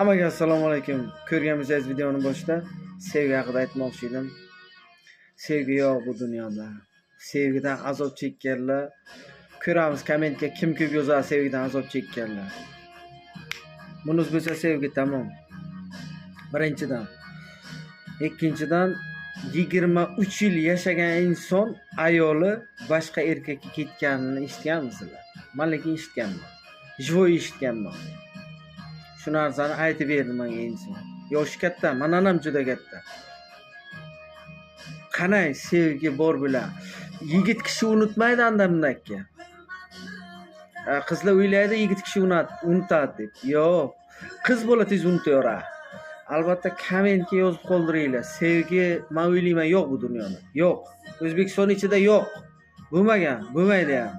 Hammaga assalomu alaykum. Ko'rganimiz videoni boshida sevgi haqida aytmoqchi edim. Sevgi yo'q bu dunyoda. Sevgidan azob chekkanlar. Ko'ramiz kommentga kim ko'p yozadi sevgidan azob chekkanlar. Bunisi bo'lsa sevgi tamom. Birinchidan. Ikkinchidan 23 yil yashagan inson ayoli boshqa erkakka ketganini eshitganmisizlar? Men lekin eshitganman. Jivoy eshitganman. Shu narsani aytib berdi menga inson. Yoshi katta, mananam juda katta. Qanay sevgi bor bilan. Yigit kishi unutmaydi andamdakka. Qizlar o'ylaydi yigit kishi unutadi deb. Yo'q. Qiz bola tez unutaveradi. Albatta kommentga yozib qoldiringlar. Sevgi men o'ylayman yo'q bu dunyoda. Yo'q. O'zbekiston ichida yo'q. Bo'lmagan, bo'lmaydi ham.